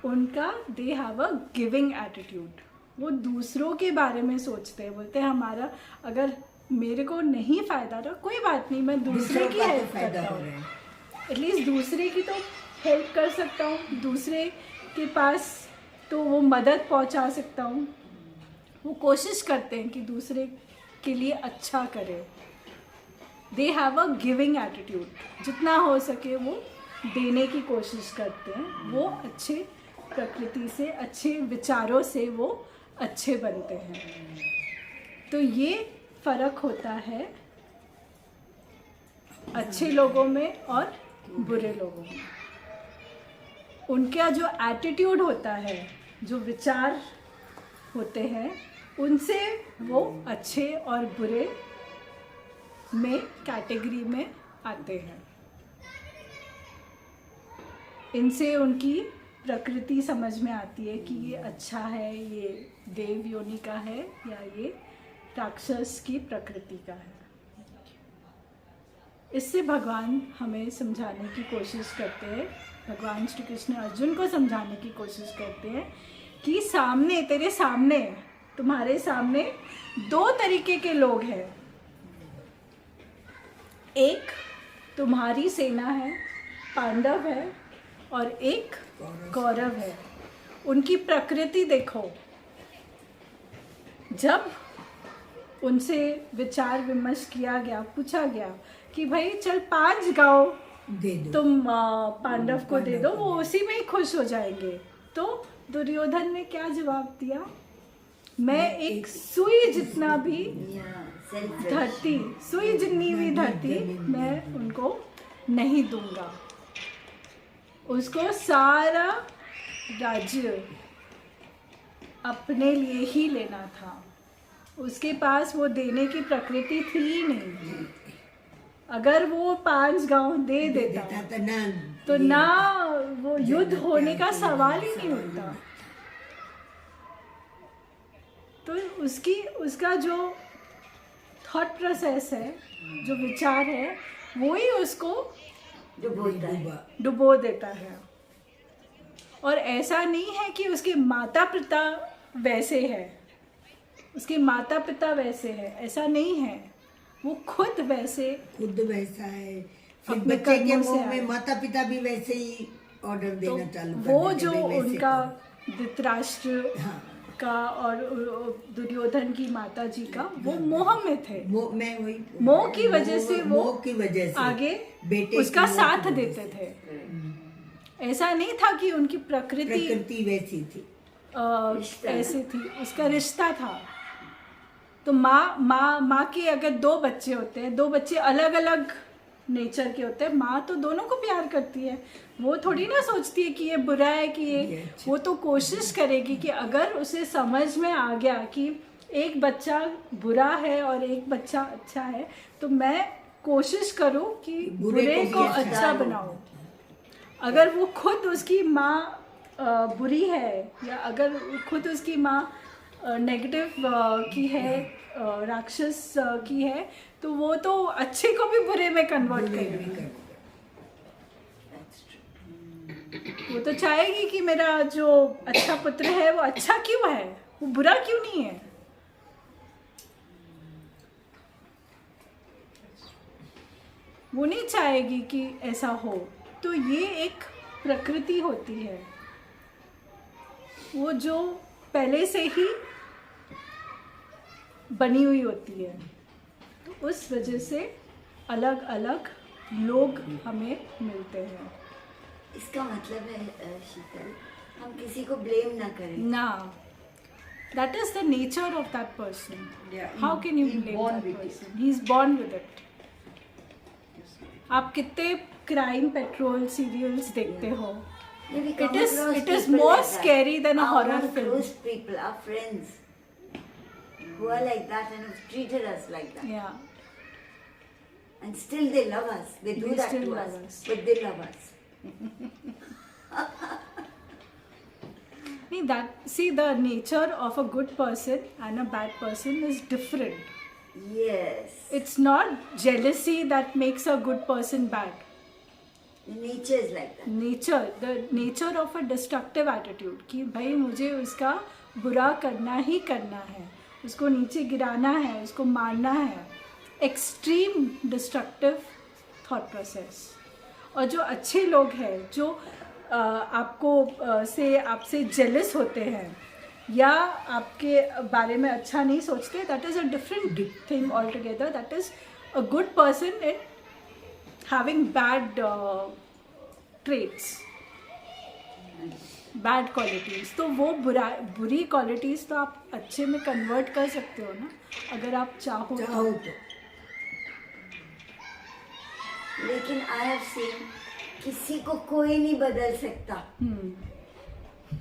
उनका they have a giving attitude. वो दूसरों के बारे में सोचते हैं, बोलते हैं हमारा अगर मेरे को नहीं फ़ायदा रहा कोई बात नहीं, मैं दूसरे की हेल्प करता हूँ, एटलीस्ट दूसरे की तो हेल्प कर सकता हूँ, दूसरे के पास तो वो मदद पहुँचा सकता हूँ। वो कोशिश करते हैं कि दूसरे के लिए अच्छा करें। They have a giving attitude, जितना हो सके वो देने की कोशिश करते हैं। वो अच्छे प्रकृति से, अच्छे विचारों से वो अच्छे बनते हैं। तो ये फ़र्क होता है अच्छे लोगों में और बुरे लोगों में। उनका जो एटीट्यूड होता है, जो विचार होते हैं, उनसे वो अच्छे और बुरे में कैटेगरी में आते हैं। इनसे उनकी प्रकृति समझ में आती है कि ये अच्छा है, ये देव योनि का है या ये राक्षस की प्रकृति का है। इससे भगवान हमें समझाने की कोशिश करते हैं, भगवान श्री कृष्ण अर्जुन को समझाने की कोशिश करते हैं कि सामने, तेरे सामने, तुम्हारे सामने दो तरीके के लोग हैं। एक तुम्हारी सेना है, पांडव है, और एक कौरव है। उनकी प्रकृति देखो। जब उनसे विचार विमर्श किया गया, पूछा गया कि भाई चल 5 गांव दे दो, तुम पांडव को दे दो, वो उसी में ही खुश हो जाएंगे। तो दुर्योधन ने क्या जवाब दिया? मैं एक सुई जितना भी धरती, सुई जितनी भी धरती मैं उनको नहीं दूंगा। उसको सारा राज्य अपने लिए ही लेना था, उसके पास वो देने की प्रकृति थी ही नहीं। अगर वो 5 गांव दे देता तो ना वो युद्ध होने का सवाल ही नहीं होता। तो उसका जो थॉट प्रोसेस है, जो विचार है, वो ही उसको डुबो देता है। और ऐसा नहीं है कि उसके माता पिता वैसे है, उसके माता पिता वैसे है, ऐसा नहीं है। वो खुद वैसा है। फिर बच्चे के मुंह में माता पिता भी वैसे ही ऑर्डर देना चालू कर वो देते, जो वैसे उनका करो। धृतराष्ट्र का और दुर्योधन की माता जी का वो मोह में थे। मोह की वजह से आगे उसका साथ देते थे। ऐसा नहीं था कि उनकी प्रकृति वैसी थी, ऐसी थी, उसका रिश्ता था। तो माँ के अगर 2 बच्चे होते हैं, 2 बच्चे अलग अलग नेचर के होते हैं, माँ तो दोनों को प्यार करती है। वो थोड़ी ना सोचती है कि ये बुरा है कि ये, वो तो कोशिश करेगी कि अगर उसे समझ में आ गया कि एक बच्चा बुरा है और एक बच्चा अच्छा है, तो मैं कोशिश करो कि बुरे को भी अच्छा अच्छा बनाओ। अगर वो खुद उसकी माँ बुरी है, या अगर खुद उसकी माँ नेगेटिव की है, राक्षस की है, तो वो तो अच्छे को भी बुरे में कन्वर्ट करेगी। वो तो चाहेगी कि मेरा जो अच्छा पुत्र है वो अच्छा क्यों है, वो बुरा क्यों नहीं है। वो नहीं चाहेगी कि ऐसा हो। तो ये एक प्रकृति होती है, वो जो पहले से ही बनी हुई होती है। तो उस वजह से अलग अलग लोग हमें मिलते हैं इसका मतलब है शीतल, हम किसी को ब्लेम ना करें। ना। That is the nature of that person. Yeah, how can you he's blame born that with it. Person? He is born with it. आप कितने क्राइम पेट्रोल सीरियल्स देखते हो? Maybe It come is- across it is people more like that. scary than a Our horror own film. Close people, our friends, who are like that and have treated us like that, Yeah. and still they love us. They do They that still to love us, us. but they love us. See, see, the nature of a good person and a bad person is different. Yes, It's not jealousy that makes a good person bad. the nature is like that. The nature of a destructive attitude, कि भाई मुझे उसका बुरा करना ही करना है, उसको नीचे गिराना है, उसको मारना है। Extreme destructive thought process. और जो अच्छे लोग हैं, जो आपसे जेलस होते हैं या आपके बारे में अच्छा नहीं सोचते, that is a different thing all together. That is a good person in having bad traits, bad qualities. तो वो बुरी क्वालिटीज़ तो आप अच्छे में कन्वर्ट कर सकते हो ना, अगर आप चाहो चाहो तो। लेकिन आई हैव सीन किसी को कोई नहीं बदल सकता।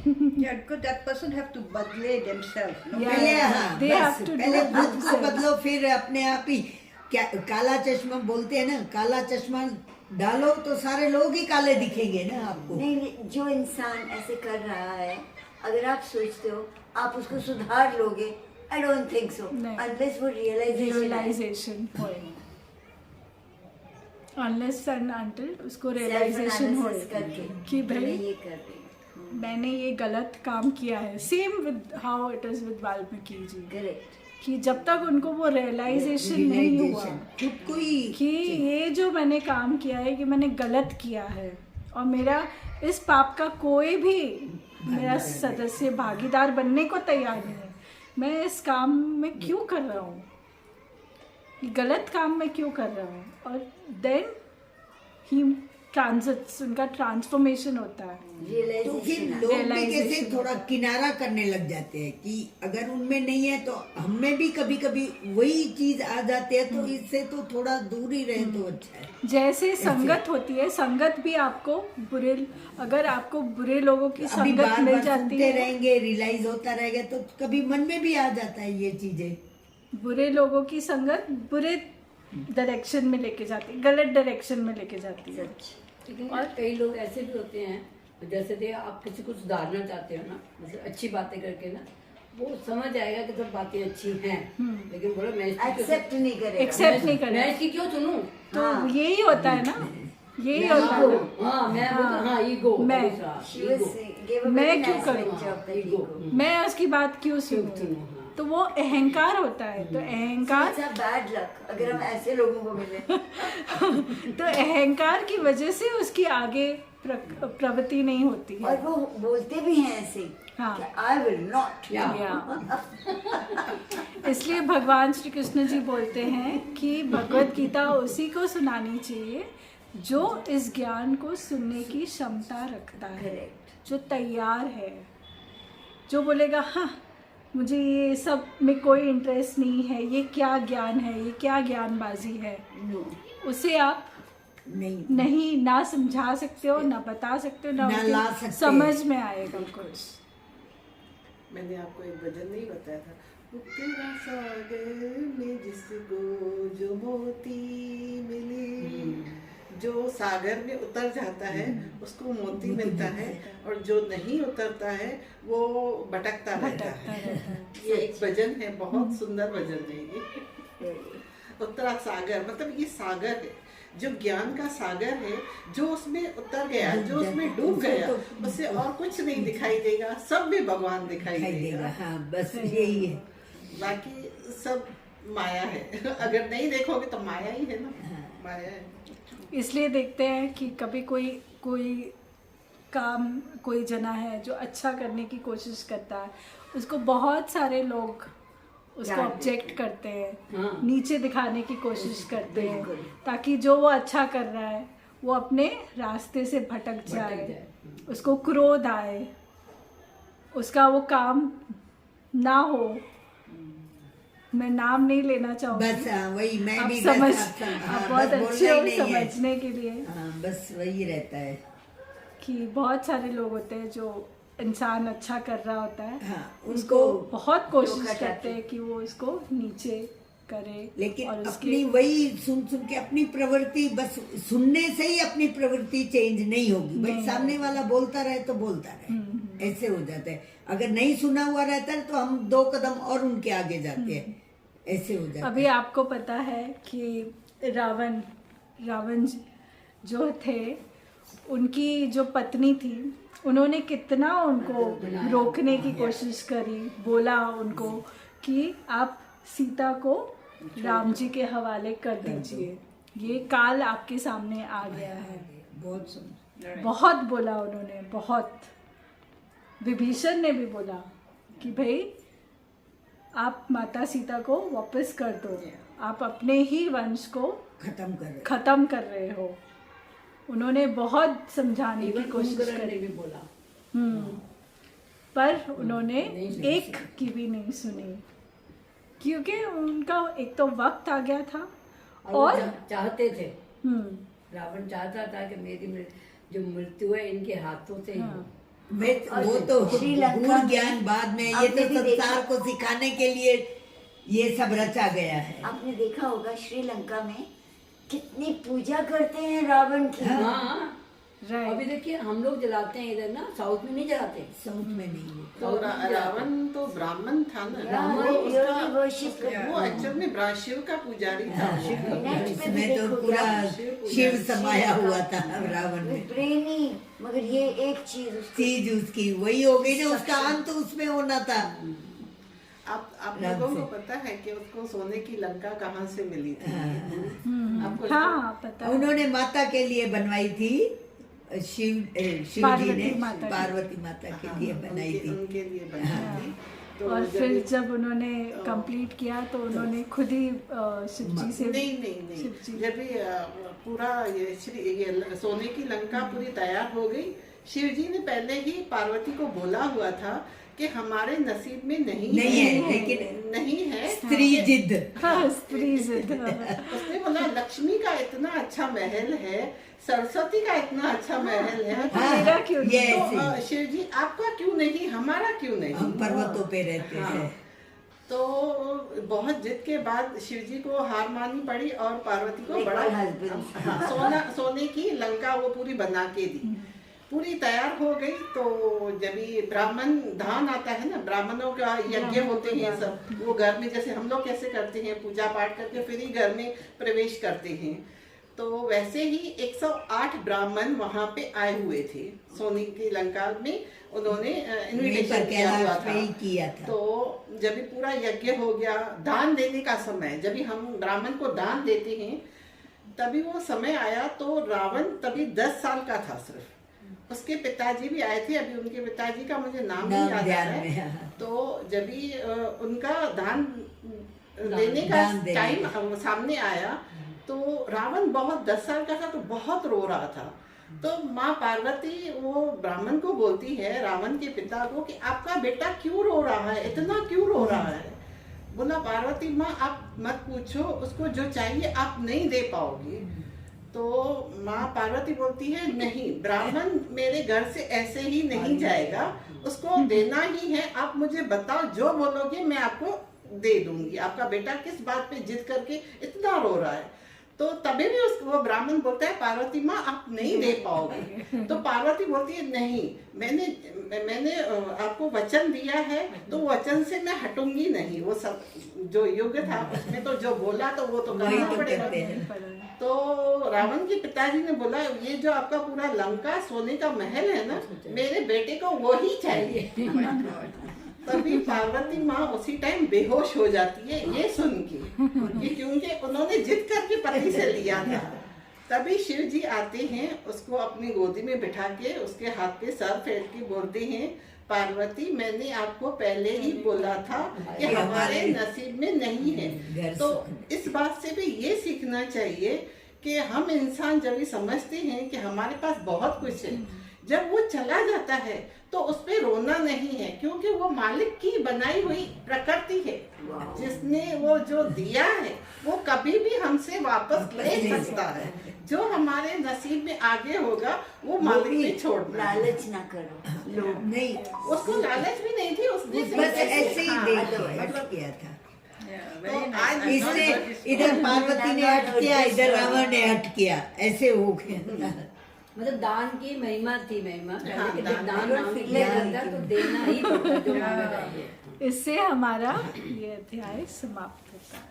Yeah, because that person have to बदले themselves. No? Yeah. पहले हाँ, They बस have to do पहले it खुद को themselves. बदलो, फिर अपने आप ही। क्या काला चश्मा बोलते हैं ना, काला चश्मा डालो तो सारे लोग ही काले दिखेंगे ना आपको। नहीं, जो इंसान ऐसे कर रहा है, अगर आप सोचते हो आप उसको सुधार लोगे, आई डोंट थिंक सो, नहीं। अनलेस वो रियलाइजेशन रियलाइजेशन होए, अनलेस एंड अनटिल उसको रियलाइजेशन होए करके कि मैं भाई ये कर रही हूँ। मैंने ये गलत काम किया है। Same with how it is with Valmiki ji, correct. कि जब तक उनको वो रियलाइजेशन नहीं हुआ खुद को ही कि ये जो मैंने काम किया है कि मैंने गलत किया है, और मेरा इस पाप का कोई भी मेरा सदस्य भागीदार बनने को तैयार नहीं है, मैं इस काम में क्यों कर रहा हूँ, गलत काम में क्यों कर रहा हूँ। और देन ही ट्रांजिट्स, उनका ट्रांसफॉर्मेशन होता है। तो फिर लोग भी कैसे थोड़ा किनारा करने लग जाते हैं कि अगर उनमें नहीं है तो हमें भी कभी कभी वही चीज आ जाती है, तो इससे तो थोड़ा दूर ही रहे तो अच्छा है। जैसे संगत होती है, संगत भी आपको अगर आपको बुरे लोगों की अभी संगत बार मिल बार जाती सुनते है, रहेंगे, रियलाइज होता रहेगा, तो कभी मन में भी आ जाता है ये चीजें। बुरे लोगों की संगत बुरे डायरेक्शन में लेके जाती है, गलत डायरेक्शन में लेके जाती है। लेकिन कई लोग ऐसे भी होते हैं, जैसे कि आप किसी को सुधारना चाहते हो ना, जैसे अच्छी बातें करके ना, वो समझ आएगा कि सब बातें अच्छी हैं, लेकिन बोलो मैं इसकी एक्सेप्ट नहीं करेगा। एक्सेप्ट नहीं मैं करें, इसकी क्यों चुनूं? तो यही होता है ना, यही मैं होता है ईगो, ना। हाँ मैं बोलता हाँ ईगो, मैं- दूसरा, She was ego, gave a मैं very क्यों nice करूँ? picture of the ego, ego. मैं उसकी बात क्यों सुनो, सुनूं, हाँ। तो वो अहंकार होता है। तो अहंकार It's a bad luck अगर हम ऐसे लोगों को मिले। तो अहंकार की वजह से उसकी आगे प्रवृत्ति नहीं होती है। और वो बोलते भी हैं ऐसे, हाँ। I will not. या इसलिए भगवान श्री कृष्ण जी बोलते हैं कि भगवत गीता उसी को सुनानी चाहिए जो इस ज्ञान को सुनने की क्षमता रखता है, Correct. जो तैयार है, जो बोलेगा हाँ मुझे ये सब में कोई इंटरेस्ट नहीं है, ये क्या ज्ञान है, ये क्या ज्ञानबाजी है, उसे आप नहीं ना समझा सकते हो, ना बता सकते हो, ना ना उसके ला सकते। समझ में आएगा कुछ। मैंने आपको एक भजन नहीं बताया था, वो तेरा सागर में जिसको जो मोती जो सागर में उतर जाता है उसको मोती मिलता है, और जो नहीं उतरता है वो भटकता रहता है। ये एक भजन है, बहुत सुंदर भजन है ये। उत्तरा सागर मतलब ये सागर है, जो ज्ञान का सागर है, जो उसमें उतर गया, जो उसमें डूब गया, उससे और कुछ नहीं दिखाई देगा, सब में भगवान दिखाई देगा। हाँ, बस यही है। बाकी सब माया है। अगर नहीं देखोगे तो माया ही है ना, माया है। इसलिए देखते हैं कि कभी कोई काम कोई जना है जो अच्छा करने की कोशिश करता है, उसको बहुत सारे लोग उसको ऑब्जेक्ट करते हैं, नीचे दिखाने की कोशिश करते हैं, ताकि जो वो अच्छा कर रहा है वो अपने रास्ते से भटक जाए, उसको क्रोध आए, उसका वो काम ना हो। मैं नाम नहीं लेना चाहूँगी, बस वही मैं आप भी समझ, हाँ, आप बहुत बस अच्छे हो बोलना ही नहीं है। समझने के लिए हाँ, बस वही रहता है कि बहुत सारे लोग होते हैं जो इंसान अच्छा कर रहा होता है, हाँ, उसको उनको बहुत कोशिश करते हैं कि वो उसको नीचे करे, लेकिन और अपनी वही सुन सुन के अपनी प्रवृत्ति, बस सुनने से ही अपनी प्रवृत्ति चेंज नहीं होगी। भाई सामने वाला बोलता रहे तो बोलता रहे, ऐसे हो जाता है। अगर नहीं सुना हुआ रहता है तो हम 2 कदम और उनके आगे जाते हैं, ऐसे हो जाता है। अभी आपको पता है कि रावण जो थे, उनकी जो पत्नी थी, उन्होंने कितना उनको रोकने की कोशिश करी, बोला उनको कि आप सीता को राम जी के हवाले कर दीजिए, ये काल आपके सामने आ गया है। बहुत बोला उन्होंने, बहुत। विभीषण ने भी बोला कि भाई आप माता सीता को वापस कर दो, आप अपने ही वंश को खत्म कर रहे हो। उन्होंने बहुत समझाने की कोशिश करी, भी बोला, पर उन्होंने एक की भी नहीं सुनी, क्योंकि उनका एक तो वक्त आ गया था, और चाहते थे, रावण चाहता था कि मेरी जो मृत्यु है इनके हाथों से ही हो। वो तो गूढ़ ज्ञान बाद में, ये तो संसार को सिखाने के लिए ये सब रचा गया है। आपने देखा होगा श्रीलंका में कितनी पूजा करते हैं रावण की। हाँ, अभी देखिए हम लोग जलाते हैं इधर ना, साउथ में नहीं जलाते, साउथ में नहीं। तो रावण तो ब्राह्मण था ना, वो एक्चुअल में शिव का पुजारी था। उसमें तो पूरा शिव समाया हुआ था रावण में। प्रेमी, मगर ये एक चीज उसकी वही हो गई ना, उसका अंत उसमें होना था। आप लोगों को पता है कि उसको सोने की लंका कहाँ से मिली थी? आपको हाँ, पता है। उन्होंने माता के लिए बनवाई थी, शिव जी ने पार्वती माता के लिए बनाई थी, उनके लिए बनाई थी। तो और फिर जब उन्होंने कंप्लीट किया तो उन्होंने खुद ही शिव जी से नहीं जब भी पूरा ये सोने की लंका पूरी तैयार हो गई, शिव जी ने पहले ही पार्वती को बोला हुआ था कि हमारे नसीब में नहीं है, लेकिन नहीं है स्त्री जिद। हाँ, स्त्री जिद। उसने बोला लक्ष्मी का इतना अच्छा महल है, सरस्वती का इतना अच्छा महल है, तो मेरा क्यों नहीं? तो शिव जी आपका क्यों नहीं, हमारा क्यों नहीं? हम पर्वतों पे रहते हैं। तो बहुत जिद के बाद शिव जी को हार माननी पड़ी और पार्वती को बड़ा सोने की लंका वो पूरी बना के दी। पूरी तैयार हो गई तो जब ये ब्राह्मण धान आता है ना, ब्राह्मणों का यज्ञ होते हैं सब, वो घर में जैसे हम लोग कैसे करते हैं, पूजा पाठ करके फिर ही घर में प्रवेश करते हैं, तो वैसे ही 108 ब्राह्मण वहाँ पे आए हुए थे सोने की लंका में। उन्होंने इनविटेशन किया था। तो जब भी पूरा यज्ञ हो गया, दान देने का समय, जब भी हम ब्राह्मण को दान देते हैं तभी वो समय आया, तो रावण तभी 10 साल का था सिर्फ। उसके पिताजी भी आए थे, अभी उनके पिताजी का मुझे नाम नहीं याद आ रहा है। तो जब भी उनका दान देने का टाइम सामने आया तो रावण बहुत 10 साल का था, तो बहुत रो रहा था। तो माँ पार्वती वो ब्राह्मण को बोलती है, रावण के पिता को, कि आपका बेटा क्यों रो रहा है, इतना क्यों रो रहा है? बोला पार्वती माँ आप मत पूछो, उसको जो चाहिए आप नहीं दे पाओगी। तो माँ पार्वती बोलती है नहीं, ब्राह्मण मेरे घर से ऐसे ही नहीं जाएगा, उसको देना ही है, आप मुझे बताओ, जो बोलोगे मैं आपको दे दूंगी। आपका बेटा किस बात पे जिद करके इतना रो रहा है? तो तभी भी वो ब्राह्मण बोलता है पार्वती माँ आप नहीं दे पाओगे। तो पार्वती बोलती है नहीं, मैंने आपको वचन दिया है तो वचन से मैं हटूंगी नहीं। वो सब जो युग था उसमें तो जो बोला तो वो तो करना पड़ेगा। तो रावण के पिताजी ने बोला ये जो आपका पूरा लंका सोने का महल है ना, मेरे बेटे को वो ही चाहिए। तभी पार्वती माँ उसी टाइम बेहोश हो जाती है ये सुन के, क्योंकि उन्होंने जिद करके पति से लिया था। तभी शिव जी आते हैं, उसको अपनी गोदी में बिठा के उसके हाथ पे सर फेर के बोलते हैं पार्वती मैंने आपको पहले ही बोला था कि हमारे नसीब में नहीं है। तो इस बात से भी ये सीखना चाहिए कि हम इंसान जब ये समझते हैं कि हमारे पास बहुत कुछ है, जब वो चला जाता है तो उस पे रोना नहीं है, क्योंकि वो मालिक की बनाई हुई प्रकृति है। जिसने वो जो दिया है वो कभी भी हमसे वापस ले सकता है। जो हमारे नसीब में आगे होगा वो मालिक ने छोड़ना। लालच ना करो लोग, नहीं उसको लालच भी नहीं थी, उसने बस ऐसे ही मतलब किया था। तो आज इससे इधर पार्वती ने हट किया, इधर रावण ने हट किया, ऐसे हो गया। मतलब दान की महिमा थी, महिमा हाँ, कि दान दान मांगने लगता तो देना ही पड़ता जो मांगा जाए। इससे हमारा ये अध्याय समाप्त होता है।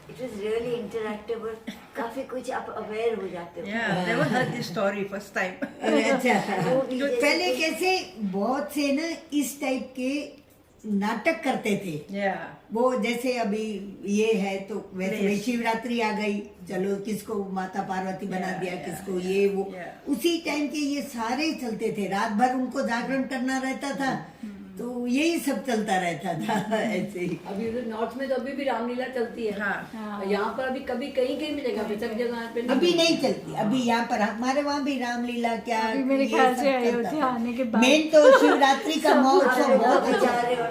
इट इज रियली इंटरैक्टिव और काफी कुछ आप अवेयर हो जाते हो। Yeah, never heard this story first time. अच्छा, वो भी तो जैसे पहले कि- कैसे बहुत से ना इस टाइप के नाटक करते थे। Yeah. वो जैसे अभी ये है तो वैसे Yes. वही शिवरात्रि आ गई, चलो किसको माता पार्वती बना Yeah, दिया, yeah, किसको ये वो, yeah. उसी टाइम के ये सारे चलते थे। रात भर उनको जागरण करना रहता था, तो यही सब चलता रहता था ऐसे ही। अभी उधर नॉर्थ में तो अभी भी रामलीला चलती है। हाँ। और यहाँ पर अभी कभी कहीं कहीं मिलेगा, सब जगह पे अभी नहीं चलती, अभी यहाँ पर हमारे वहाँ भी रामलीला क्या अभी मेरे ये ख्याल सब से चलता अयोध्या था। आने के बाद मेन तो शिवरात्रि का महोत्सव बहुत आप जा अच्छा रहे हो ना।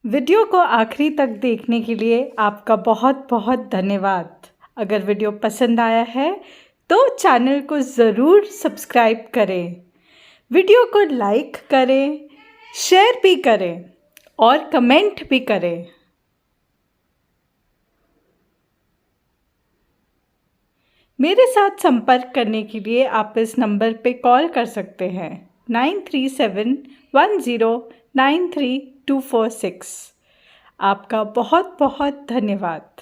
वीडियो को आखिरी तक देखने के लिए आपका बहुत बहुत धन्यवाद। अगर वीडियो पसंद आया है तो चैनल को ज़रूर सब्सक्राइब करें, वीडियो को लाइक करें, शेयर भी करें और कमेंट भी करें। मेरे साथ संपर्क करने के लिए आप इस नंबर पे कॉल कर सकते हैं 9371093246। आपका बहुत बहुत धन्यवाद।